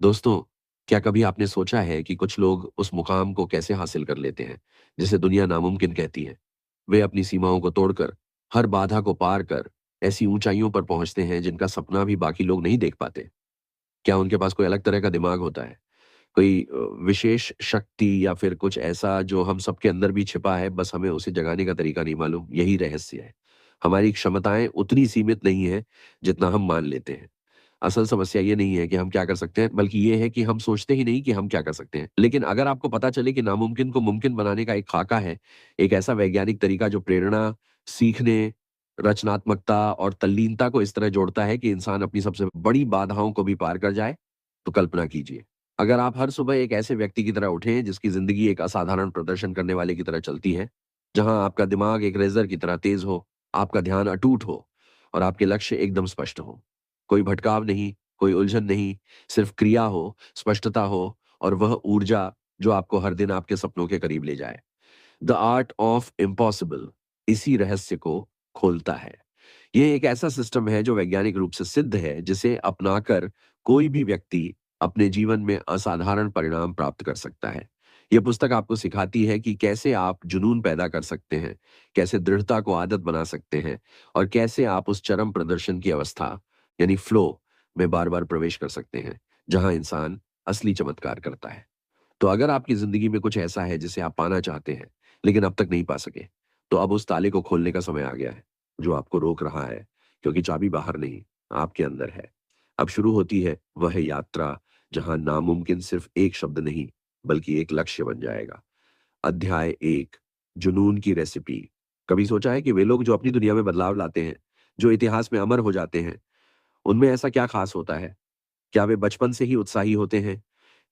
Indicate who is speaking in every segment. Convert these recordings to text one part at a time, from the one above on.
Speaker 1: दोस्तों, क्या कभी आपने सोचा है कि कुछ लोग उस मुकाम को कैसे हासिल कर लेते हैं, जिसे दुनिया नामुमकिन कहती है? वे अपनी सीमाओं को तोड़कर, हर बाधा को पार कर, ऐसी ऊंचाइयों पर पहुंचते हैं जिनका सपना भी बाकी लोग नहीं देख पाते। क्या उनके पास कोई अलग तरह का दिमाग होता है? कोई विशेष शक्ति या फिर कुछ ऐसा जो हम सबके अंदर भी छिपा है, बस हमें उसे जगाने का तरीका नहीं मालूम? यही रहस्य है। हमारी क्षमताएं उतनी सीमित नहीं है, जितना हम मान लेते हैं। असल समस्या ये नहीं है कि हम क्या कर सकते हैं, बल्कि ये है कि हम सोचते ही नहीं कि हम क्या कर सकते हैं। लेकिन अगर आपको पता चले कि नामुमकिन को मुमकिन बनाने का एक खाका है, एक ऐसा वैज्ञानिक तरीका जो प्रेरणा, सीखने, रचनात्मकता और तल्लीनता को इस तरह जोड़ता है कि इंसान अपनी सबसे बड़ी बाधाओं को भी पार कर जाए, तो कल्पना कीजिए। अगर आप हर सुबह एक ऐसे व्यक्ति की तरह उठें जिसकी ज़िंदगी एक असाधारण प्रदर्शन करने वाले की तरह चलती है, जहां आपका दिमाग एक रेज़र की तरह तेज़ हो, आपका ध्यान अटूट हो और आपके लक्ष्य एकदम स्पष्ट हों। कोई भटकाव नहीं, कोई उलझन नहीं, सिर्फ क्रिया हो, स्पष्टता हो और वह ऊर्जा जो आपको हर दिन आपके सपनों के करीब ले जाए। द आर्ट ऑफ इम्पॉसिबल इसी रहस्य को खोलता है। ये एक ऐसा सिस्टम है जो वैज्ञानिक रूप से सिद्ध है, जिसे अपनाकर कोई भी व्यक्ति अपने जीवन में असाधारण परिणाम प्राप्त कर सकता है। ये पुस्तक आपको सिखाती है कि कैसे आप जुनून पैदा कर सकते हैं, कैसे दृढ़ता को आदत बना सकते हैं और कैसे आप उस चरम प्रदर्शन की अवस्था यानी फ्लो में बार-बार प्रवेश कर सकते हैं, जहां इंसान असली चमत्कार करता है। तो अगर आपकी ज़िंदगी में कुछ ऐसा है जिसे आप पाना चाहते हैं, लेकिन अब तक नहीं पा सके, तो अब उस ताले को खोलने का समय आ गया है, जो आपको रोक रहा है, क्योंकि चाबी बाहर नहीं, आपके अंदर है। अब शुरू होती है वह यात्रा, जहाँ नामुमकिन सिर्फ एक शब्द नहीं, बल्कि एक लक्ष्य बन जाएगा। अध्याय 1, जुनून की रेसिपी। कभी सोचा है कि वे लोग जो अपनी दुनिया में बदलाव लाते हैं, जो इतिहास में अमर हो जाते हैं, उनमें ऐसा क्या खास होता है? क्या वे बचपन से ही उत्साही होते हैं?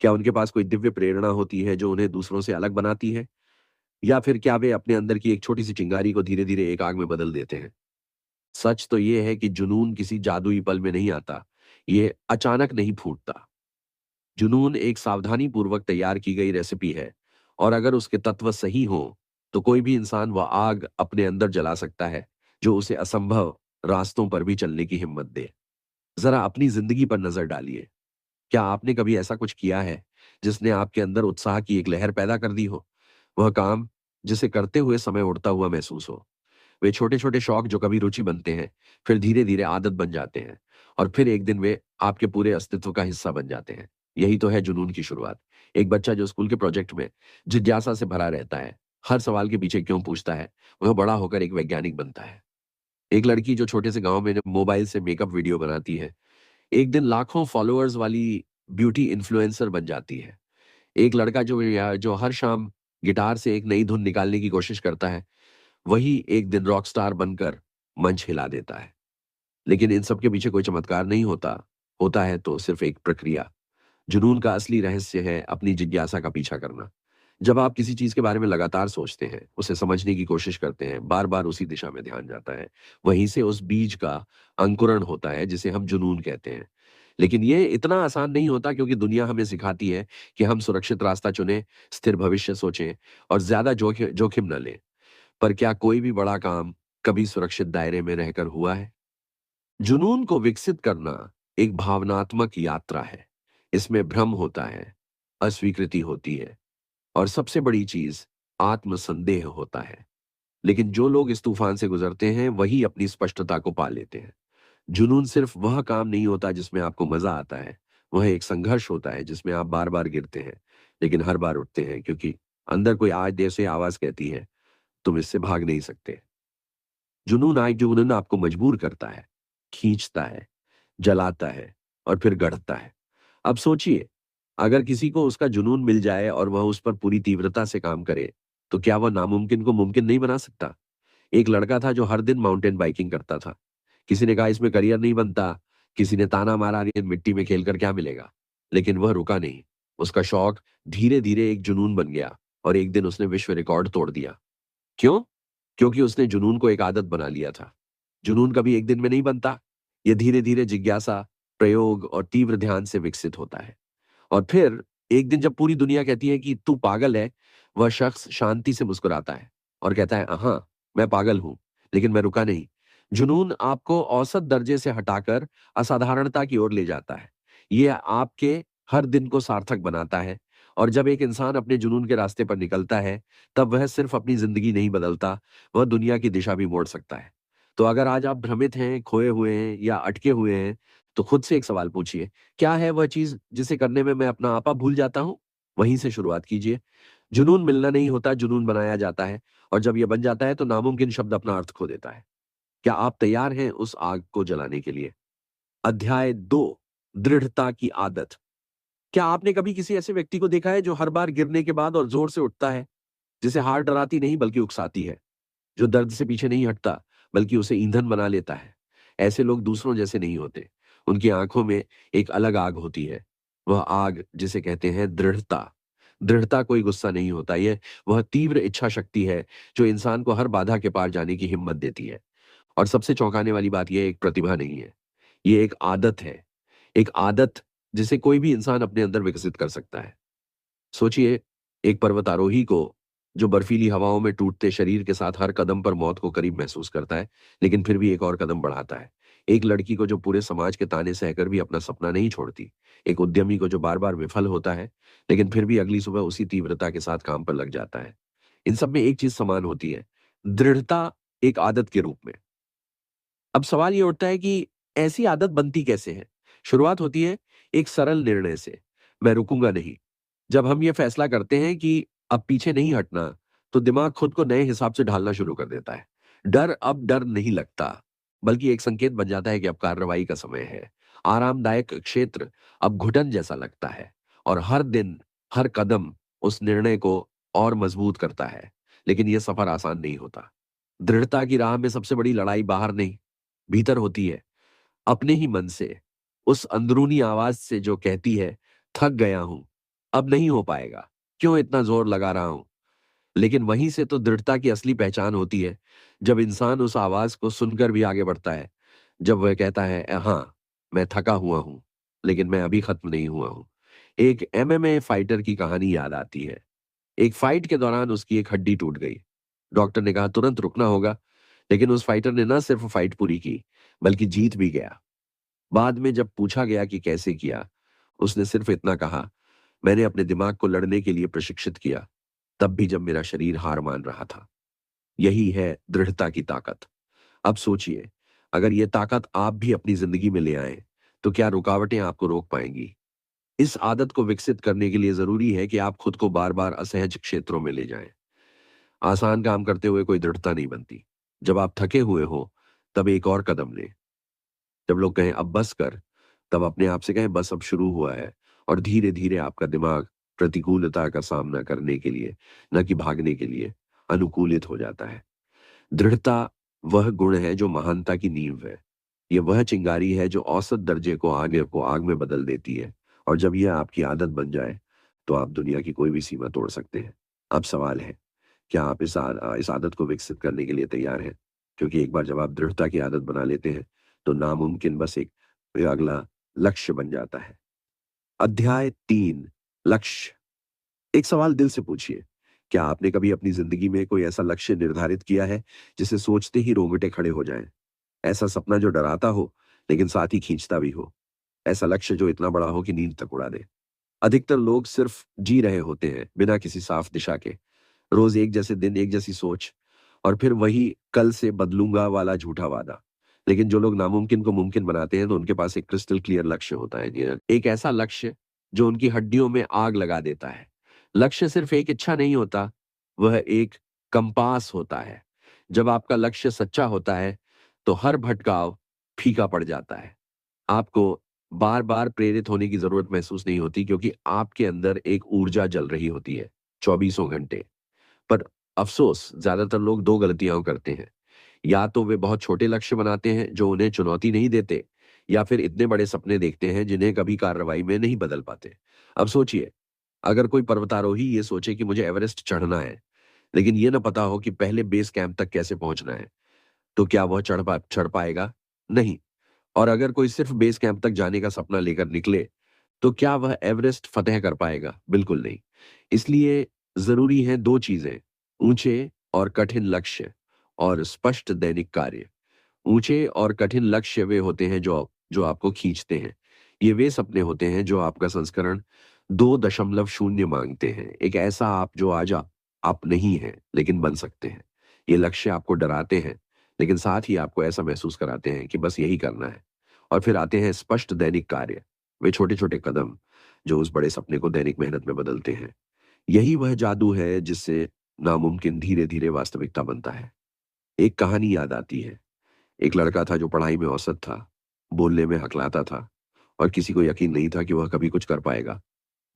Speaker 1: क्या उनके पास कोई दिव्य प्रेरणा होती है जो उन्हें दूसरों से अलग बनाती है? या फिर क्या वे अपने अंदर की एक छोटी-सी चिंगारी को धीरे-धीरे एक आग में बदल देते हैं? सच तो ये है कि जुनून किसी जादुई पल में नहीं आता, ये अचानक नहीं फूटता। जुनून एक सावधानीपूर्वक तैयार की गई रेसिपी है और अगर उसके तत्व सही हों, तो कोई भी इंसान वह आग अपने अंदर जला सकता है, जो उसे असंभव रास्तों पर भी चलने की हिम्मत दे। ज़रा अपनी ज़िंदगी पर नज़र डालिए। क्या आपने कभी ऐसा कुछ किया है, जिसने आपके अंदर उत्साह की एक लहर पैदा कर दी हो? वह काम जिसे करते हुए समय उड़ता हुआ महसूस हो। वे छोटे-छोटे शौक जो कभी रुचि बनते हैं, फिर धीरे-धीरे आदत बन जाते हैं और फिर एक दिन वे आपके पूरे अस्तित्व का हिस्सा बन जाते हैं। यही तो है जुनून की शुरुआत। एक बच्चा जो स्कूल के प्रोजेक्ट में जिज्ञासा से भरा रहता है, हर सवाल के पीछे क्यों पूछता है, वह बड़ा होकर एक वैज्ञानिक बनता है। एक लड़की जो छोटे से गाँव में मोबाइल से मेकअप वीडियो बनाती है, एक दिन लाखों फॉलोअर्स वाली ब्यूटी इन्फ्लुएंसर बन जाती है। एक लड़का जो हर शाम गिटार से एक नई धुन निकालने की कोशिश करता है, वही एक दिन रॉक स्टार बनकर मंच हिला देता है। लेकिन इन सब के पीछे कोई चमत्कार नहीं होता, होता है तो सिर्फ एक प्रक्रिया। जुनून का असली रहस्य है अपनी जिज्ञासा का पीछा करना। जब आप किसी चीज़ के बारे में लगातार सोचते हैं, उसे समझने की कोशिश करते हैं, बार-बार उसी दिशा में ध्यान जाता है, वहीं से उस बीज का अंकुरण होता है जिसे हम जुनून कहते हैं। लेकिन ये इतना आसान नहीं होता, क्योंकि दुनिया हमें सिखाती है कि हम सुरक्षित रास्ता चुनें, स्थिर भविष्य सोचें और ज़्यादा जोखिम न लें। पर क्या कोई भी बड़ा काम कभी सुरक्षित दायरे में रहकर हुआ है? जुनून को विकसित करना एक भावनात्मक यात्रा है। इसमें भ्रम होता है, अस्वीकृति होती है और सबसे बड़ी चीज आत्मसंदेह होता है। लेकिन जो लोग इस तूफान से गुजरते हैं, वही अपनी स्पष्टता को पा लेते हैं। जुनून सिर्फ वह काम नहीं होता जिसमें आपको मजा आता है, वह एक संघर्ष होता है जिसमें आप बार बार गिरते हैं, लेकिन हर बार उठते हैं, क्योंकि अंदर कोई आज जैसे आवाज कहती है, तुम इससे भाग नहीं सकते। जुनून आपको मजबूर करता है, खींचता है, जलाता है और फिर गढ़ता है। अब सोचिए, अगर किसी को उसका जुनून मिल जाए और वह उस पर पूरी तीव्रता से काम करे, तो क्या वह नामुमकिन को मुमकिन नहीं बना सकता? एक लड़का था जो हर दिन माउंटेन बाइकिंग करता था। किसी ने कहा इसमें करियर नहीं बनता, किसी ने ताना मारा ये मिट्टी में खेलकर क्या मिलेगा? लेकिन वह रुका नहीं। उसका शौक धीरे-धीरे एक जुनून बन गया और एक दिन उसने विश्व रिकॉर्ड तोड़ दिया। क्यों? क्योंकि उसने जुनून को एक आदत बना लिया था। जुनून कभी एक दिन में नहीं बनता। ये धीरे-धीरे जिज्ञासा, प्रयोग और तीव्र ध्यान से विकसित होता है। और फिर एक दिन जब पूरी दुनिया कहती है कि तू पागल है, वह शख्स शांति से मुस्कुराता है और कहता है, हाँ, मैं पागल हूँ, लेकिन मैं रुका नहीं। जुनून आपको औसत दर्जे से हटाकर असाधारणता की ओर ले जाता है। ये आपके हर दिन को सार्थक बनाता है। और जब एक इंसान अपने जुनून के रास्ते पर निकलता है, तब वह सिर्फ अपनी ज़िंदगी नहीं बदलता, वह दुनिया की दिशा भी मोड़ सकता है। तो अगर आज आप भ्रमित हैं, खोए हुए हैं या अटके हुए हैं, तो खुद से एक सवाल पूछिए, क्या है वह चीज़ जिसे करने में मैं अपना आपा भूल जाता हूँ? वहीं से शुरुआत कीजिए। जुनून मिलना नहीं होता, जुनून बनाया जाता है, और जब ये बन जाता है, तो नामुमकिन शब्द अपना अर्थ खो देता है। क्या आप तैयार हैं उस आग को जलाने के लिए? अध्याय 2, दृढ़ता की आदत। क्या आपने कभी किसी ऐसे व्यक्ति को देखा है जो हर बार गिरने के बाद और जोर से उठता है, जिसे हार डराती नहीं बल्कि उकसाती है, जो दर्द से पीछे नहीं हटता बल्कि उसे ईंधन बना लेता है? ऐसे लोग दूसरों जैसे नहीं होते। उनकी आंखों में एक अलग आग होती है। वह आग जिसे कहते हैं दृढ़ता। दृढ़ता कोई गुस्सा नहीं होता, ये वह तीव्र इच्छा शक्ति है जो इंसान को हर बाधा के पार जाने की हिम्मत देती है। और सबसे चौंकाने वाली बात यह एक प्रतिभा नहीं है, ये एक आदत है। एक आदत जिसे कोई भी इंसान अपने अंदर विकसित कर सकता है। सोचिए, एक पर्वतारोही को जो बर्फीली हवाओं में टूटते शरीर के साथ हर कदम पर मौत को करीब महसूस करता है, लेकिन फिर भी एक और कदम बढ़ाता है। एक लड़की को जो पूरे समाज के ताने सहकर भी अपना सपना नहीं छोड़ती। एक उद्यमी को जो बार-बार विफल होता है, लेकिन फिर भी अगली सुबह उसी तीव्रता के साथ काम पर लग जाता है। इन सब में एक चीज समान होती है, दृढ़ता एक आदत के रूप में। अब सवाल ये उठता है कि ऐसी आदत बनती कैसे है? शुरुआत होती है एक सरल निर्णय से, मैं रुकूंगा नहीं। जब हम ये फैसला करते हैं कि अब पीछे नहीं हटना, तो दिमाग खुद को नए हिसाब से ढालना शुरू कर देता है। डर अब डर नहीं लगता, बल्कि एक संकेत बन जाता है कि अब कार्रवाई का समय है। आरामदायक क्षेत्र अब घुटन जैसा लगता है, और हर दिन, हर कदम उस निर्णय को और मजबूत करता है। लेकिन यह सफर आसान नहीं होता। दृढ़ता की राह में सबसे बड़ी लड़ाई बाहर नहीं, भीतर होती है। अपने ही मन से, उस अंदरूनी आवाज से जो कहती है, थक गया हूं, अब नहीं हो पाएगा, क्यों इतना जोर लगा रहा हूं? लेकिन वहीं से तो दृढ़ता की असली पहचान होती है, जब इंसान उस आवाज को सुनकर भी आगे बढ़ता है। जब वह कहता है, हाँ, मैं थका हुआ हूं, लेकिन मैं अभी खत्म नहीं हुआ हूं। एक एमएमए फाइटर की कहानी याद आती है। एक फाइट के दौरान उसकी एक हड्डी टूट गई। डॉक्टर ने कहा तुरंत रुकना होगा, लेकिन उस फाइटर ने ना सिर्फ फाइट पूरी की, बल्कि जीत भी गया। बाद में जब पूछा गया कि कैसे किया, उसने सिर्फ इतना कहा, मैंने अपने दिमाग को लड़ने के लिए प्रशिक्षित किया, तब भी जब मेरा शरीर हार मान रहा था। यही है दृढ़ता की ताकत। अब सोचिए, अगर ये ताकत आप भी अपनी जिंदगी में ले आए, तो क्या रुकावटें आपको रोक पाएंगी? इस आदत को विकसित करने के लिए जरूरी है कि आप खुद को बार बार असहज क्षेत्रों में ले जाएं। आसान काम करते हुए कोई दृढ़ता नहीं बनती। जब आप थके हुए हो, तब एक और कदम लें। जब लोग कहें अब बस कर, तब अपने आप से कहें बस अब शुरू हुआ है। और धीरे धीरे आपका दिमाग प्रतिकूलता का सामना करने के लिए, न कि भागने के लिए, अनुकूलित हो जाता है। दृढ़ता वह गुण है जो महानता की नींव है। यह वह चिंगारी है जो औसत दर्जे को आग में बदल देती है। और जब यह आपकी आदत बन जाए, तो आप दुनिया की कोई भी सीमा तोड़ सकते हैं। अब सवाल है, क्या आप इस आदत को विकसित करने के लिए तैयार हैं? क्योंकि एक बार जब आप दृढ़ता की आदत बना लेते हैं, तो नामुमकिन बस एक अगला लक्ष्य बन जाता है। अध्याय 3, लक्ष्य। एक सवाल दिल से पूछिए, क्या आपने कभी अपनी जिंदगी में कोई ऐसा लक्ष्य निर्धारित किया है जिसे सोचते ही रोंगटे खड़े हो जाएं? ऐसा सपना जो डराता हो, लेकिन साथ ही खींचता भी हो। ऐसा लक्ष्य जो इतना बड़ा हो कि नींद तक उड़ा दे। अधिकतर लोग सिर्फ जी रहे होते हैं, बिना किसी साफ दिशा के। रोज एक जैसे दिन, एक जैसी सोच, और फिर वही कल से बदलूंगा वाला झूठा वादा। लेकिन जो लोग नामुमकिन को मुमकिन बनाते हैं, तो उनके पास एक क्रिस्टल क्लियर लक्ष्य होता है। एक ऐसा लक्ष्य जो उनकी हड्डियों में आग लगा देता है। लक्ष्य सिर्फ एक इच्छा नहीं होता, वह एक कंपास होता है। जब आपका लक्ष्य सच्चा होता है, तो हर भटकाव फीका पड़ जाता है। आपको बार-बार प्रेरित होने की ज़रूरत महसूस नहीं होती, क्योंकि आपके अंदर एक ऊर्जा जल रही होती है, चौबीसों घंटे। पर अफ़सोस, ज़्यादातर लोग 2 गलतियाँ करते हैं। या तो वे बहुत छोटे लक्ष्य बनाते हैं जो उन्हें चुनौती नहीं देते, या फिर इतने बड़े सपने देखते हैं जिन्हें कभी कार्रवाई में नहीं बदल पाते। अब सोचिए, अगर कोई पर्वतारोही ये सोचे कि मुझे एवरेस्ट चढ़ना है, लेकिन ये ना पता हो कि पहले बेस कैंप तक कैसे पहुँचना है, तो क्या वह चढ़ पाएगा? नहीं। और अगर कोई सिर्फ बेस कैंप तक जाने का सपना लेकर निकले, तो क्या वह एवरेस्ट फतह कर पाएगा? बिल्कुल नहीं। इसलिए ज़रूरी हैं 2 चीज़ें, ऊँचे और कठिन लक्ष्य और स्पष्ट दैनिक कार्य। ऊँचे और कठिन लक्ष्य वे होते हैं जो जो आपको खींचते हैं। ये वे सपने होते हैं जो आपका संस्करण 2.0 मांगते हैं। एक ऐसा आप जो आज आप नहीं हैं, लेकिन बन सकते हैं। ये लक्ष्य आपको डराते हैं, लेकिन साथ ही आपको ऐसा महसूस कराते हैं कि बस यही करना है। और फिर आते हैं स्पष्ट दैनिक कार्य, वे छोटे-छोटे कदम जो उस बड़े सपने को दैनिक मेहनत में बदलते हैं। यही वह जादू है जिससे नामुमकिन धीरे-धीरे वास्तविकता बनता है। एक कहानी याद आती है। एक लड़का था जो पढ़ाई में औसत था, बोलने में हकलाता था और किसी को यकीन नहीं था कि वह कभी कुछ कर पाएगा।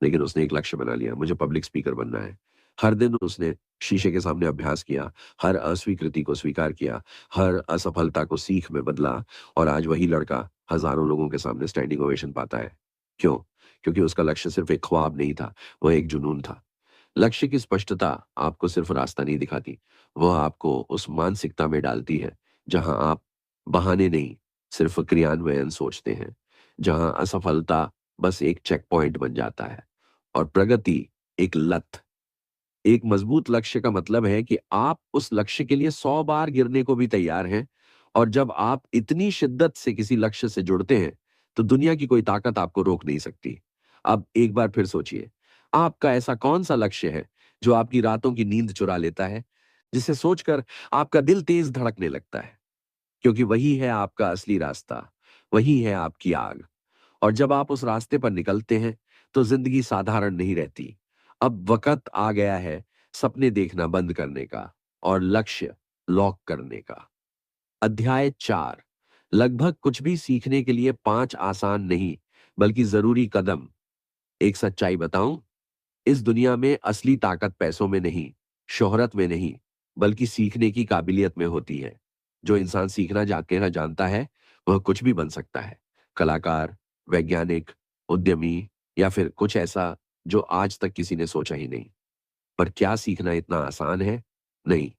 Speaker 1: लेकिन उसने एक लक्ष्य बना लिया, मुझे पब्लिक स्पीकर बनना है। हर दिन उसने शीशे के सामने अभ्यास किया, हर अस्वीकृति को स्वीकार किया, हर असफलता को सीख में बदला और आज वही लड़का हज़ारों लोगों के सामने स्टैंडिंग ओवेशन पाता है। क्यों? क्योंकि उसका लक्ष्य सिर्फ़ एक ख्वाब नहीं था, वह एक जुनून था। लक्ष्य की स्पष्टता आपको सिर्फ़ रास्ता नहीं दिखाती, वह आपको उस मानसिकता में डालती है, जहाँ आप बहाने नहीं, सिर्फ़ क्रियान्वयन सोचते हैं। जहाँ असफलता बस एक चेक पॉइंट बन जाता है और प्रगति एक लत। एक मजबूत लक्ष्य का मतलब है कि आप उस लक्ष्य के लिए 100 बार गिरने को भी तैयार हैं और जब आप इतनी शिद्दत से किसी लक्ष्य से जुड़ते हैं, तो दुनिया की कोई ताकत आपको रोक नहीं सकती। अब एक बार फिर सोचिए, आपका ऐसा कौन-सा लक्ष्य है, जो आपकी रातों की नींद चुरा लेता है, जिसे सोचकर आपका दिल तेज धड़कने लगता है? क्योंकि वही है आपका असली रास्ता, वही है आपकी आग। और जब आप उस रास्ते पर निकलते हैं, तो ज़िंदगी साधारण नहीं रहती। अब वक़्त आ गया है सपने देखना बंद करने का और लक्ष्य लॉक करने का। अध्याय 4 लगभग कुछ भी सीखने के लिए 5 आसान नहीं, बल्कि ज़रूरी कदम। एक सच्चाई बताऊँ? इस दुनिया में असली ताकत पैसों में नहीं, शोहरत में नहीं, बल्कि सीखने की काबिलियत में होती है। जो इंसान सीखना कहना जानता है, वह कुछ भी बन सकता है। कलाकार, वैज्ञानिक, उद्यमी या फिर कुछ ऐसा जो आज तक किसी ने सोचा ही नहीं। पर क्या सीखना इतना आसान है? नहीं।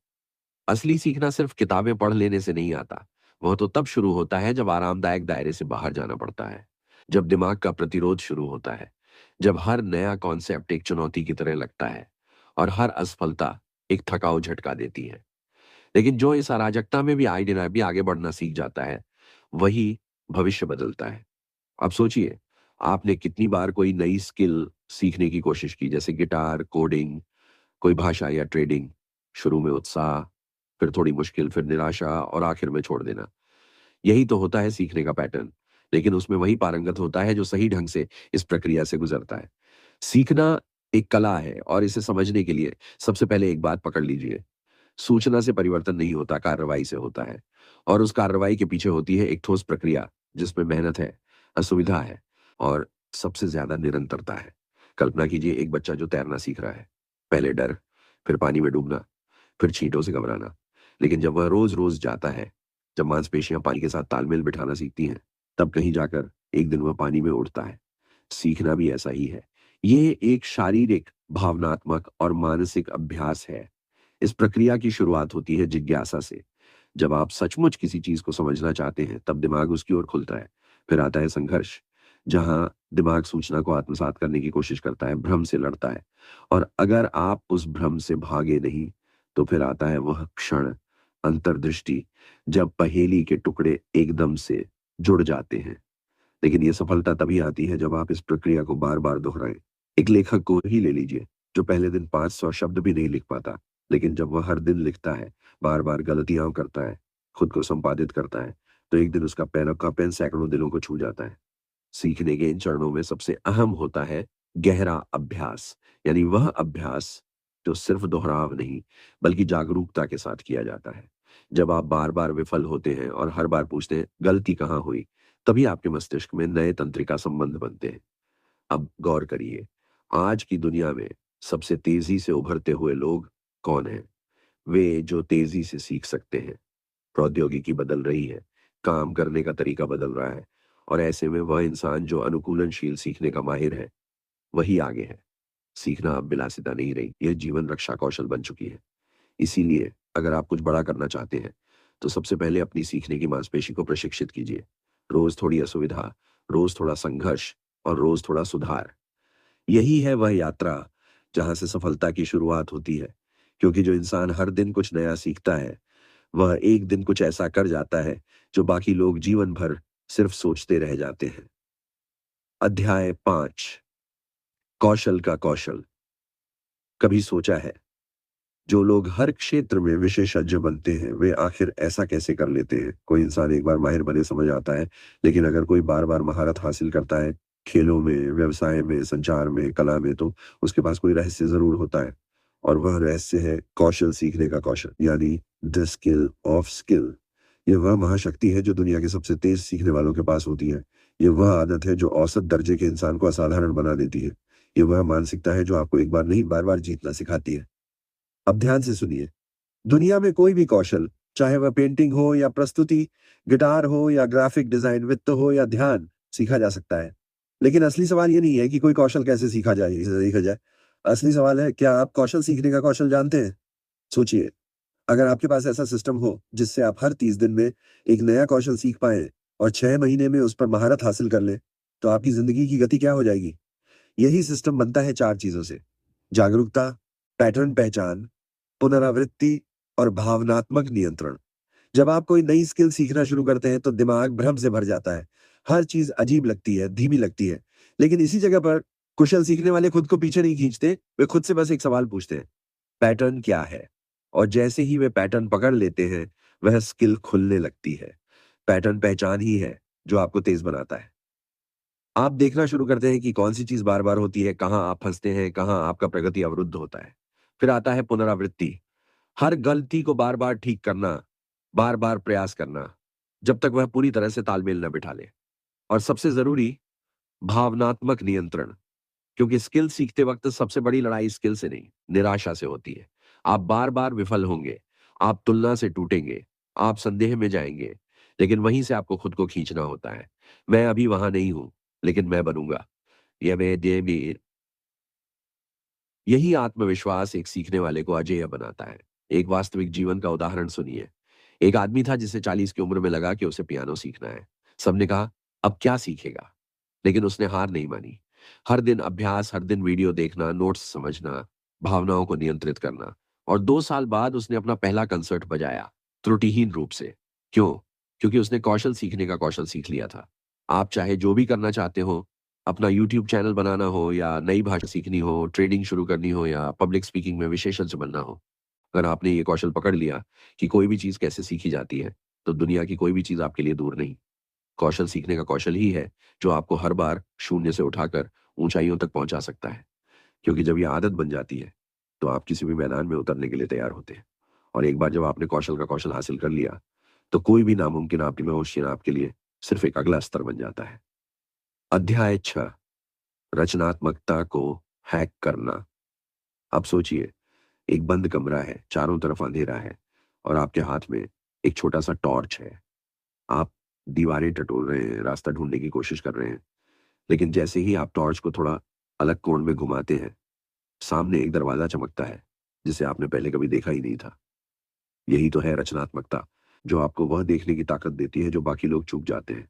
Speaker 1: असली सीखना सिर्फ किताबें पढ़ लेने से नहीं आता। वह तो तब शुरू होता है जब आरामदायक दायरे से बाहर जाना पड़ता है। जब दिमाग का प्रतिरोध शुरू होता है। जब हर नया कॉन्सेप्ट एक चुनौती की तरह लगता है और हर असफलता एक थकाऊ झटका देती है। लेकिन जो इस अराजकता में भी आए दिन भी आगे बढ़ना सीख जाता है, वही भविष्य बदलता है। अब सोचिए, आपने कितनी बार कोई नई स्किल सीखने की कोशिश की, जैसे गिटार, कोडिंग, कोई भाषा या ट्रेडिंग। शुरू में उत्साह, फिर थोड़ी मुश्किल, फिर निराशा और आखिर में छोड़ देना। यही तो होता है सीखने का पैटर्न। लेकिन उसमें वही पारंगत होता है जो सही ढंग से इस प्रक्रिया से गुजरता है। सीखना एक कला है और इसे समझने के लिए सबसे पहले एक बात पकड़ लीजिए। सूचना से परिवर्तन नहीं होता, कार्रवाई से होता है। और उस कार्रवाई के पीछे होती है एक ठोस प्रक्रिया, जिसमें मेहनत है, असुविधा है और सबसे ज्यादा निरंतरता है। कल्पना कीजिए एक बच्चा जो तैरना सीख रहा है। पहले डर, फिर पानी में डूबना, फिर छींटों से घबराना। लेकिन जब वह रोज-रोज जाता है, जब मांसपेशियाँ पानी के साथ तालमेल बिठाना सीखती हैं, तब कहीं जाकर एक दिन वह पानी में उड़ता है। सीखना भी ऐसा ही है। ये एक शारीरिक, भावनात्मक और मानसिक अभ्यास है। इस प्रक्रिया की शुरुआत होती है जिज्ञासा से। जब आप सचमुच किसी चीज़ को समझना चाहते हैं, तब दिमाग उसकी ओर खुलता है। फिर आता है संघर्ष, जहाँ दिमाग सूचना को आत्मसात करने की कोशिश करता है, भ्रम से लड़ता है। और अगर आप उस भ्रम से भागे नहीं, तो फिर आता है वह क्षण, अंतर्दृष्टि, जब पहेली के टुकड़े एकदम से जुड़ जाते हैं। लेकिन ये सफलता तभी आती है जब आप इस प्रक्रिया को बार-बार दोहराएँ। एक लेखक को ही ले लीजिए, जो पहले दिन 500 शब्द भी नहीं लिख पाता, लेकिन जब वह हर दिन लिखता है, बार-बार गलतियाँ करता है, खुद को संपादित करता है, तो एक दिन उसका पेन सैकड़ों दिलों को छू जाता है। सीखने के इन चरणों में सबसे अहम होता है गहरा अभ्यास, यानी वह अभ्यास जो सिर्फ दोहराव नहीं, बल्कि जागरूकता के साथ किया जाता है। जब आप बार-बार विफल होते हैं और हर बार पूछते हैं, गलती कहाँ हुई? तभी आपके मस्तिष्क में नए तंत्रिका संबंध बनते हैं। अब गौर करिए, आज की दुनिया में सबसे तेज़ी से उभरते हुए लोग कौन हैं? वे जो तेज़ी से सीख सकते हैं। प्रौद्योगिकी बदल रही है, काम करने का तरीका बदल रहा है और ऐसे में वह इंसान जो अनुकूलनशील सीखने का माहिर है, वही आगे है। सीखना अब विलासिता नहीं रही, यह जीवन रक्षा कौशल बन चुकी है। इसीलिए अगर आप कुछ बड़ा करना चाहते हैं, तो सबसे पहले अपनी सीखने की मांसपेशी को प्रशिक्षित कीजिए। रोज थोड़ी असुविधा, रोज थोड़ा संघर्ष और रोज थोड़ा सुधार। यही है वह यात्रा जहां से सफलता की शुरुआत होती है। क्योंकि जो इंसान हर दिन कुछ नया सीखता है, वह एक दिन कुछ ऐसा कर जाता है जो बाकी लोग जीवन भर सिर्फ सोचते रह जाते हैं। अध्याय 5। कौशल का कौशल। कभी सोचा है, जो लोग हर क्षेत्र में विशेषज्ञ बनते हैं, वे आखिर ऐसा कैसे कर लेते हैं? कोई इंसान एक बार माहिर बने समझ आता है, लेकिन अगर कोई बार-बार महारत हासिल करता है, खेलों में, व्यवसाय में, संचार में, कला में, तो उसके पास कोई रहस्य ज़रूर होता है। और वह रहस्य है कौशल सीखने का कौशल, यानी द स्किल ऑफ स्किल। ये वह महाशक्ति है जो दुनिया के सबसे तेज सीखने वालों के पास होती है। ये वह आदत है जो औसत दर्जे के इंसान को असाधारण बना देती है। ये वह मानसिकता है जो आपको एक बार नहीं, बार-बार जीतना सिखाती है। अब ध्यान से सुनिए। दुनिया में कोई भी कौशल, चाहे वह पेंटिंग हो या प्रस्तुति, गिटार हो या ग्राफिक डिजाइन, वित्त हो या ध्यान, सीखा जा सकता है। लेकिन असली सवाल ये नहीं है कि कोई कौशल कैसे सीखा जाए। असली सवाल है, क्या आप कौशल सीखने का कौशल जानते हैं? सोचिए, अगर आपके पास ऐसा सिस्टम हो जिससे आप हर 30 दिन में एक नया कौशल सीख पाएं और 6 महीने में उस पर महारत हासिल कर लें, तो आपकी जिंदगी की गति क्या हो जाएगी? यही सिस्टम बनता है 4 चीजों से: जागरूकता, पैटर्न पहचान, पुनरावृत्ति और भावनात्मक नियंत्रण। जब आप कोई नई स्किल सीखना शुरू करते हैं तो दिमाग भ्रम से भर जाता है। हर चीज अजीब लगती है, धीमी लगती है। लेकिन इसी जगह पर कुशल सीखने वाले खुद को पीछे नहीं खींचते, वे खुद से बस एक सवाल पूछते हैं: पैटर्न क्या है? और जैसे ही वे पैटर्न पकड़ लेते हैं, वह स्किल खुलने लगती है। पैटर्न पहचान ही है जो आपको तेज बनाता है। आप देखना शुरू करते हैं कि कौन सी चीज बार बार होती है, कहाँ आप फंसते हैं, कहाँ आपका प्रगति अवरुद्ध होता है। फिर आता है पुनरावृत्ति। हर गलती को बार बार ठीक करना, बार बार प्रयास करना, जब तक वह पूरी तरह से तालमेल न बिठा ले। और सबसे जरूरी, भावनात्मक नियंत्रण। क्योंकि स्किल सीखते वक्त सबसे बड़ी लड़ाई स्किल से नहीं, निराशा से होती है। आप बार बार विफल होंगे, आप तुलना से टूटेंगे, आप संदेह में जाएंगे, लेकिन वहीं से आपको खुद को खींचना होता है। मैं अभी वहां नहीं हूं, लेकिन मैं बनूंगा। ये भी यही आत्मविश्वास एक सीखने वाले को अजेय बनाता है। एक वास्तविक जीवन का उदाहरण सुनिए। एक आदमी था जिसे 40 की उम्र में लगा कि उसे पियानो सीखना है। सबने कहा, अब क्या सीखेगा? लेकिन उसने हार नहीं मानी। हर दिन अभ्यास, हर दिन वीडियो देखना, नोट्स समझना, भावनाओं को नियंत्रित करना। और 2 साल बाद उसने अपना पहला कंसर्ट बजाया, त्रुटिहीन रूप से। क्यों? क्योंकि उसने कौशल सीखने का कौशल सीख लिया था। आप चाहे जो भी करना चाहते हो, अपना यूट्यूब चैनल बनाना हो या नई भाषा सीखनी हो, ट्रेडिंग शुरू करनी हो या पब्लिक स्पीकिंग में विशेषज्ञ बनना हो, अगर आपने ये कौशल पकड़ लिया कि कोई भी चीज़ कैसे सीखी जाती है, तो दुनिया की कोई भी चीज़ आपके लिए दूर नहीं। कौशल सीखने का कौशल ही है जो आपको हर बार शून्य से उठाकर ऊंचाइयों तक पहुंचा सकता है। क्योंकि जब ये आदत बन जाती है, तो आप किसी भी मैदान में उतरने के लिए तैयार होते हैं। और एक बार जब आपने कौशल का कौशल हासिल कर लिया, तो कोई भी नामुमकिन आपकी में आपके लिए सिर्फ एक अगला स्तर बन जाता है। अध्याय 6। रचनात्मकता को हैक करना। अब सोचिए, एक बंद कमरा है, चारों तरफ अंधेरा है और आपके हाथ में एक छोटा सा टॉर्च है। आप दीवारें टटोल रहे हैं, रास्ता ढूंढने की कोशिश कर रहे हैं। लेकिन जैसे ही आप टॉर्च को थोड़ा अलग कोण में घुमाते हैं, सामने एक दरवाजा चमकता है जिसे आपने पहले कभी देखा ही नहीं था। यही तो है रचनात्मकता, जो आपको वह देखने की ताकत देती है जो बाकी लोग चूक जाते हैं।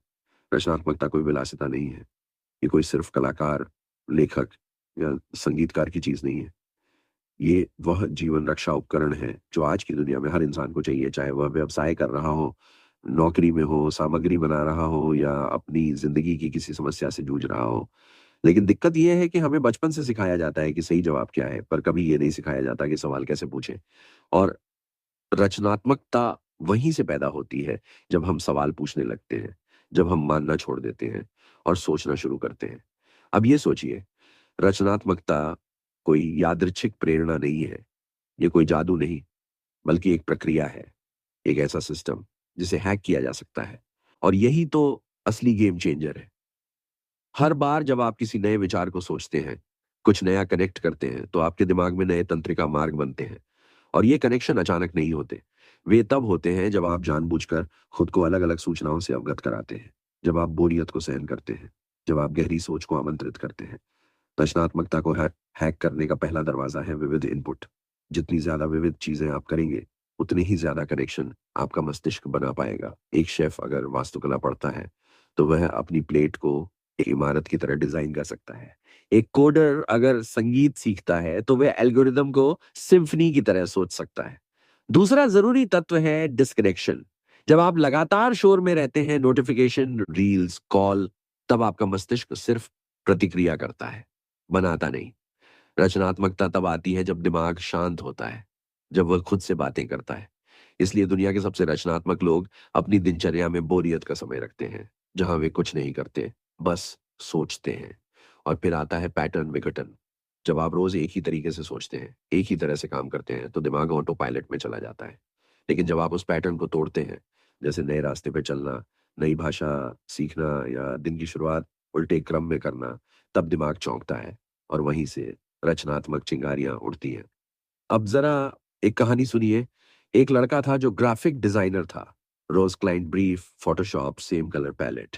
Speaker 1: रचनात्मकता कोई विलासिता नहीं है। ये कोई सिर्फ कलाकार, लेखक या संगीतकार की चीज नहीं है। ये वह जीवन रक्षा उपकरण है जो आज की दुनिया में हर इंसान को चाहिए, चाहे वह व्यवसाय कर रहा हो, नौकरी में हो, सामग्री बना रहा हो या अपनी जिंदगी की किसी समस्या से जूझ रहा हो। लेकिन दिक्कत यह है कि हमें बचपन से सिखाया जाता है कि सही जवाब क्या है, पर कभी ये नहीं सिखाया जाता कि सवाल कैसे पूछें। और रचनात्मकता वहीं से पैदा होती है जब हम सवाल पूछने लगते हैं, जब हम मानना छोड़ देते हैं और सोचना शुरू करते हैं। अब ये सोचिए, रचनात्मकता कोई यादृच्छिक प्रेरणा नहीं है, ये कोई जादू नहीं, बल्कि एक प्रक्रिया है, एक ऐसा सिस्टम जिसे हैक किया जा सकता है। और यही तो असली गेम चेंजर है। हर बार जब आप किसी नए विचार को सोचते हैं, कुछ नया कनेक्ट करते हैं, तो आपके दिमाग में नए तंत्रिका मार्ग बनते हैं। और ये कनेक्शन अचानक नहीं होते। वे तब होते हैं जब आप जानबूझकर खुद को अलग-अलग सूचनाओं से अवगत कराते हैं, जब आप बोरियत को सहन करते हैं, जब आप गहरी सोच को आमंत्रित करते हैं। रचनात्मकता को हैक करने का पहला दरवाजा है विविध इनपुट। जितनी ज्यादा विविध चीजें आप करेंगे, उतनी ही ज्यादा कनेक्शन आपका मस्तिष्क बना पाएगा। एक शेफ अगर वास्तुकला पढ़ता है, तो वह अपनी प्लेट को एक इमारत की तरह डिजाइन कर सकता है। एक कोडर अगर संगीत सीखता है, तो वह एल्गोरिदम को सिम्फनी की तरह सोच सकता है। दूसरा जरूरी तत्व है डिस्कनेक्शन। जब आप लगातार शोर में रहते हैं, नोटिफिकेशन, रील्स, कॉल, तब आपका मस्तिष्क सिर्फ प्रतिक्रिया करता है, बनाता नहीं। रचनात्मकता तब आती है जब दिमाग शांत होता है, जब वह खुद से बातें करता है। इसलिए दुनिया के सबसे रचनात्मक लोग अपनी दिनचर्या में बोरियत का समय रखते हैं, जहां वे कुछ नहीं करते, बस सोचते हैं। और फिर आता है पैटर्न विघटन। जब आप रोज एक ही तरीके से सोचते हैं, एक ही तरह से काम करते हैं, तो दिमाग ऑटो पायलट में चला जाता है। लेकिन जब आप उस पैटर्न को तोड़ते हैं, जैसे नए रास्ते पे चलना, नई भाषा सीखना या दिन की शुरुआत उल्टे क्रम में करना, तब दिमाग चौंकता है और वहीं से रचनात्मक चिंगारियां उड़ती हैं। अब जरा एक कहानी सुनिए। एक लड़का था जो ग्राफिक डिजाइनर था। रोज client brief, Photoshop, same colour palette.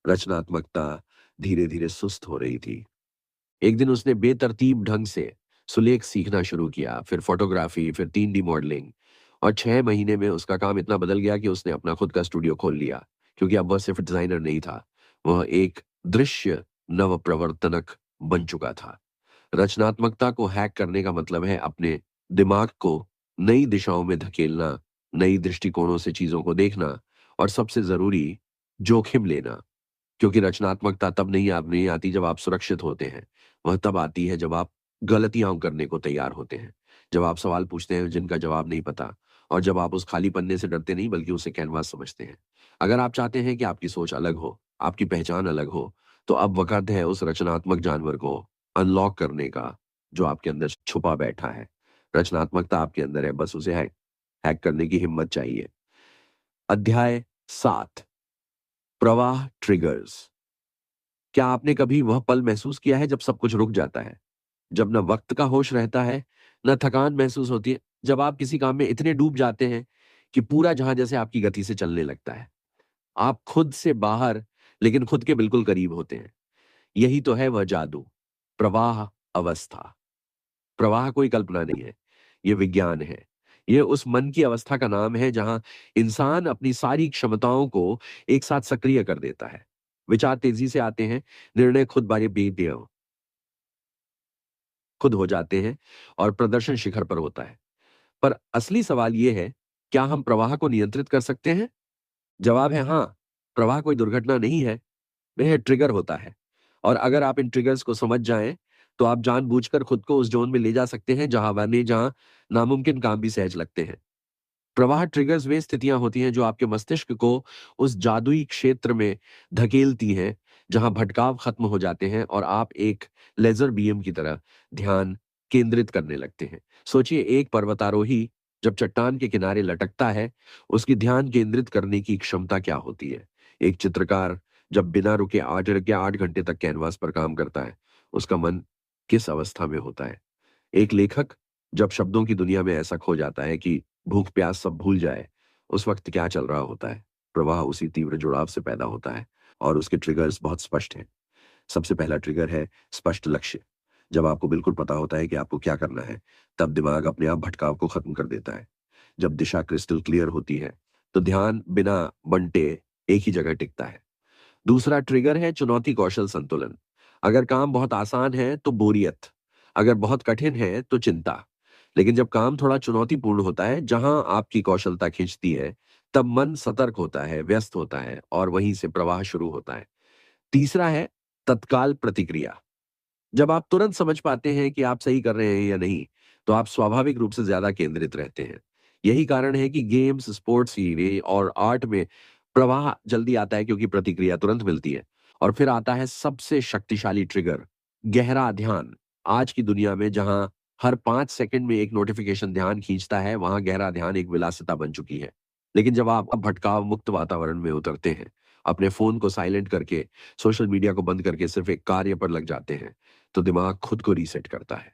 Speaker 1: रचनात्मकता धीरे धीरे सुस्त हो रही थी। एक दिन उसने बेतरतीब ढंग से सुलेख सीखना शुरू किया, फिर फोटोग्राफी, फिर 3D मॉडलिंग। और 6 महीने में उसका काम इतना बदल गया कि उसने अपना खुद का स्टूडियो खोल लिया। क्योंकि अब वह सिर्फ डिजाइनर नहीं था, वह एक दृश्य नव प्रवर्तनक बन चुका था। रचनात्मकता को हैक करने का मतलब है अपने दिमाग को नई दिशाओं में धकेलना, नई दृष्टिकोणों से चीजों को देखना, और सबसे जरूरी, जोखिम लेना। क्योंकि रचनात्मकता तब नहीं आती जब आप सुरक्षित होते हैं। वह तब आती है जब आप गलतियां करने को तैयार होते हैं, जब आप सवाल पूछते हैं जिनका जवाब नहीं पता, और जब आप उस खाली पन्ने से डरते नहीं बल्कि उसे कैनवास समझते हैं। अगर आप चाहते हैं कि आपकी सोच अलग हो, आपकी पहचान अलग हो, तो अब वक्त है उस रचनात्मक जानवर को अनलॉक करने का जो आपके अंदर छुपा बैठा है। रचनात्मकता आपके अंदर है, बस उसे हैक हैक करने की हिम्मत चाहिए। अध्याय 7, प्रवाह ट्रिगर्स। क्या आपने कभी वह पल महसूस किया है जब सब कुछ रुक जाता है? जब ना वक्त का होश रहता है, ना थकान महसूस होती है, जब आप किसी काम में इतने डूब जाते हैं कि पूरा जहां जैसे आपकी गति से चलने लगता है। आप खुद से बाहर, लेकिन खुद के बिल्कुल करीब होते हैं। यही तो है वह जादू, प्रवाह अवस्था। प्रवाह कोई कल्पना नहीं है, ये विज्ञान है। ये उस मन की अवस्था का नाम है जहां इंसान अपनी सारी क्षमताओं को एक साथ सक्रिय कर देता है। विचार तेजी से आते हैं, निर्णय खुद बारी बीते खुद हो जाते हैं, और प्रदर्शन शिखर पर होता है। पर असली सवाल यह है, क्या हम प्रवाह को नियंत्रित कर सकते हैं? जवाब है हाँ। प्रवाह कोई दुर्घटना नहीं है, वह ट्रिगर होता है। और अगर आप इन ट्रिगर्स को समझ जाएं, तो आप जानबूझकर खुद को उस जोन में ले जा सकते हैं जहां नामुमकिन काम भी सहज लगते हैं। प्रवाह ट्रिगर्स वे स्थितियां होती हैं जो आपके मस्तिष्क को उस जादुई क्षेत्र में धकेलती हैं जहां भटकाव खत्म हो जाते हैं और आप एक लेजर बीम की तरह ध्यान केंद्रित करने लगते हैं। सोचिए, एक पर्वतारोही जब चट्टान के किनारे लटकता है, उसकी ध्यान केंद्रित करने की क्षमता क्या होती है। एक चित्रकार जब बिना रुके 8 घंटे तक कैनवास पर काम करता है, उसका मन किस अवस्था में होता है। एक लेखक जब शब्दों की दुनिया में ऐसा खो जाता है कि भूख प्यास सब भूल जाए, उस वक्त क्या चल रहा होता है। प्रवाह उसी तीव्र जुड़ाव से पैदा होता है, और उसके ट्रिगर्स बहुत स्पष्ट हैं। सबसे पहला ट्रिगर है स्पष्ट लक्ष्य। जब आपको बिल्कुल पता होता है कि आपको क्या करना है, तब दिमाग अपने आप भटकाव को खत्म कर देता है। जब दिशा क्रिस्टल क्लियर होती है, तो ध्यान बिना बंटे एक ही जगह टिकता है। दूसरा ट्रिगर है चुनौती कौशल संतुलन। अगर काम बहुत आसान है तो बोरियत, अगर बहुत कठिन है तो चिंता। लेकिन जब काम थोड़ा चुनौतीपूर्ण होता है, जहां आपकी कौशलता खिंचती है, तब मन सतर्क होता है, व्यस्त होता है, और वहीं से प्रवाह शुरू होता है। तीसरा है तत्काल प्रतिक्रिया। जब आप तुरंत समझ पाते हैं कि आप सही कर रहे हैं या नहीं, तो आप स्वाभाविक रूप से ज्यादा केंद्रित रहते हैं। यही कारण है कि गेम्स, स्पोर्ट्स ही और आर्ट में प्रवाह जल्दी आता है, क्योंकि प्रतिक्रिया तुरंत मिलती है। और फिर आता है सबसे शक्तिशाली ट्रिगर, गहरा ध्यान। आज की दुनिया में जहां हर 5 सेकंड में एक नोटिफिकेशन ध्यान खींचता है, वहां गहरा ध्यान एक विलासिता बन चुकी है। लेकिन जब आप अब भटकाव मुक्त वातावरण में उतरते हैं, अपने फोन को साइलेंट करके, सोशल मीडिया को बंद करके सिर्फ एक कार्य पर लग जाते हैं, तो दिमाग खुद को रीसेट करता है।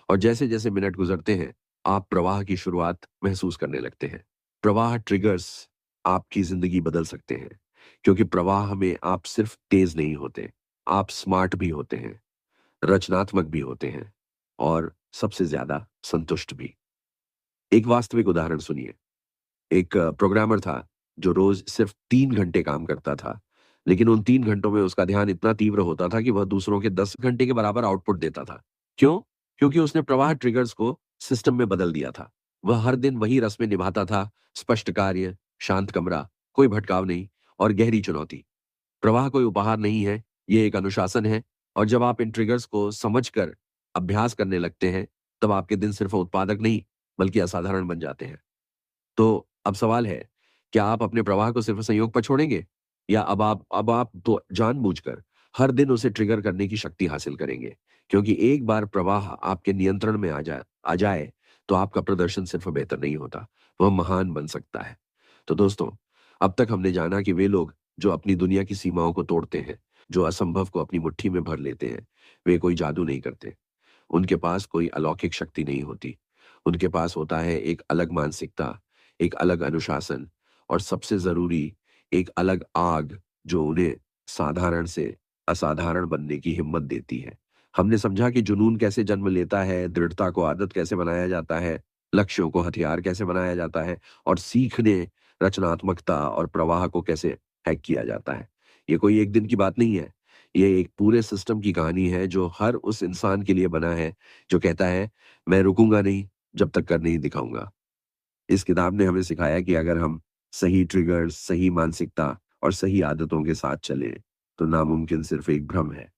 Speaker 1: और जैसे जैसे मिनट गुजरते हैं, आप प्रवाह की शुरुआत महसूस करने लगते हैं। प्रवाह ट्रिगर्स आपकी जिंदगी बदल सकते हैं, क्योंकि प्रवाह में आप सिर्फ तेज नहीं होते, आप स्मार्ट भी होते हैं, रचनात्मक भी होते हैं, और सबसे ज्यादा संतुष्ट भी। एक वास्तविक उदाहरण सुनिए। एक प्रोग्रामर था जो रोज सिर्फ 3 घंटे काम करता था, लेकिन उन 3 घंटों में उसका ध्यान इतना तीव्र होता था कि वह दूसरों के 10 घंटे के बराबर आउटपुट देता था। क्यों? क्योंकि उसने प्रवाह ट्रिगर्स को सिस्टम में बदल दिया था। वह हर दिन वही रस्में निभाता था, स्पष्ट कार्य, शांत कमरा, कोई भटकाव नहीं, और गहरी चुनौती। प्रवाह कोई उपहार नहीं है, ये एक अनुशासन है। और जब आप इन ट्रिगर्स को समझकर अभ्यास करने लगते हैं, तब आपके दिन सिर्फ उत्पादक नहीं, बल्कि असाधारण बन जाते हैं। तो अब सवाल है, क्या आप अपने प्रवाह को सिर्फ संयोग पर छोड़ेंगे? या अब आप तो जानबूझकर हर दिन उसे ट्रिगर करने की शक्ति हासिल करेंगे? क्योंकि एक बार प्रवाह आपके नियंत्रण में आ जाए, तो आपका प्रदर्शन सिर्फ बेहतर नहीं होता, वह महान बन सकता है। तो दोस्तों, अब तक हमने जाना कि वे लोग जो अपनी दुनिया की सीमाओं को तोड़ते हैं, जो असंभव को अपनी मुट्ठी में भर लेते हैं, वे कोई जादू नहीं करते। उनके पास कोई अलौकिक शक्ति नहीं होती। उनके पास होता है एक अलग मानसिकता, एक अलग अनुशासन और सबसे ज़रूरी एक अलग आग जो उन्हें साधारण से असाधारण बनने की हिम्मत देती है। हमने समझा कि जुनून कैसे जन्म लेता है, दृढ़ता को आदत कैसे बनाया जाता है, लक्ष्यों को हथियार कैसे बनाया जाता है और सीखने, रचनात्मकता और प्रवाह को कैसे हैक किया जाता है। ये कोई एक दिन की बात नहीं है। ये एक पूरे सिस्टम की कहानी है जो हर उस इंसान के लिए बना है जो कहता है, मैं रुकूंगा नहीं जब तक कर नहीं दिखाऊंगा। इस किताब ने हमें सिखाया कि अगर हम सही ट्रिगर्स, सही मानसिकता और सही आदतों के साथ चलें, तो नामुमकिन सिर्फ एक भ्रम है।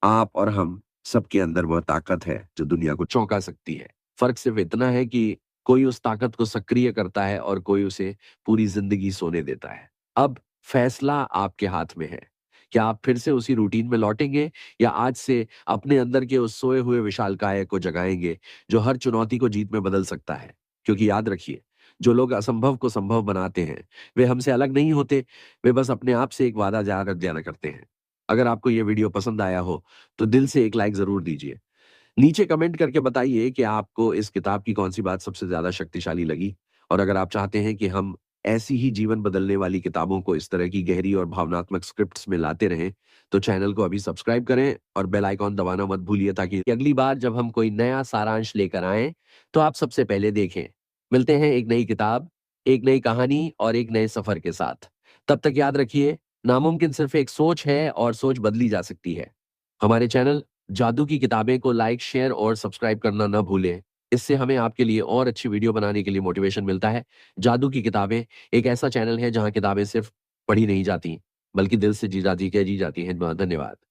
Speaker 1: आप और हम सबके अंदर वह ताकत है जो दुनिया को चौंका सकती है। फर्क सिर्फ इतना है कि कोई उस ताकत को सक्रिय करता है और कोई उसे पूरी जिंदगी सोने देता है। अब फैसला आपके हाथ में है। क्या आप फिर से उसी रूटीन में लौटेंगे या आज से अपने अंदर के उस सोए हुए विशालकाय को जगाएंगे जो हर चुनौती को जीत में बदल सकता है? क्योंकि याद रखिए, जो लोग असंभव को संभव बनाते हैं, वे हमसे अलग नहीं होते, वे बस अपने आप से एक वादा ज्यादा करते हैं। अगर आपको ये वीडियो पसंद आया हो, तो दिल से एक लाइक ज़रूर दीजिए। नीचे कमेंट करके बताइए कि आपको इस किताब की कौन-सी बात सबसे ज़्यादा शक्तिशाली लगी। और अगर आप चाहते हैं कि हम ऐसी ही जीवन बदलने वाली किताबों को इस तरह की गहरी और भावनात्मक स्क्रिप्ट्स में लाते रहें, तो चैनल को अभी सब्सक्राइब करें और बेल आइकॉन दबाना मत भूलिए ताकि अगली बार जब हम कोई नया सारांश लेकर आएँ, तो आप सबसे पहले देखें। मिलते हैं एक नई किताब, एक नई कहानी और एक नए सफ़र के साथ। तब तक याद रखिए, नामुमकिन सिर्फ़ एक सोच है और सोच बदली जा सकती है। हमारे चैनल जादू की किताबें को लाइक, शेयर और सब्सक्राइब करना ना भूलें। इससे हमें आपके लिए और अच्छी वीडियो बनाने के लिए मोटिवेशन मिलता है। जादू की किताबें एक ऐसा चैनल है जहाँ किताबें सिर्फ पढ़ी नहीं जाती, बल्कि दिल से जी जाती हैं। धन्यवाद।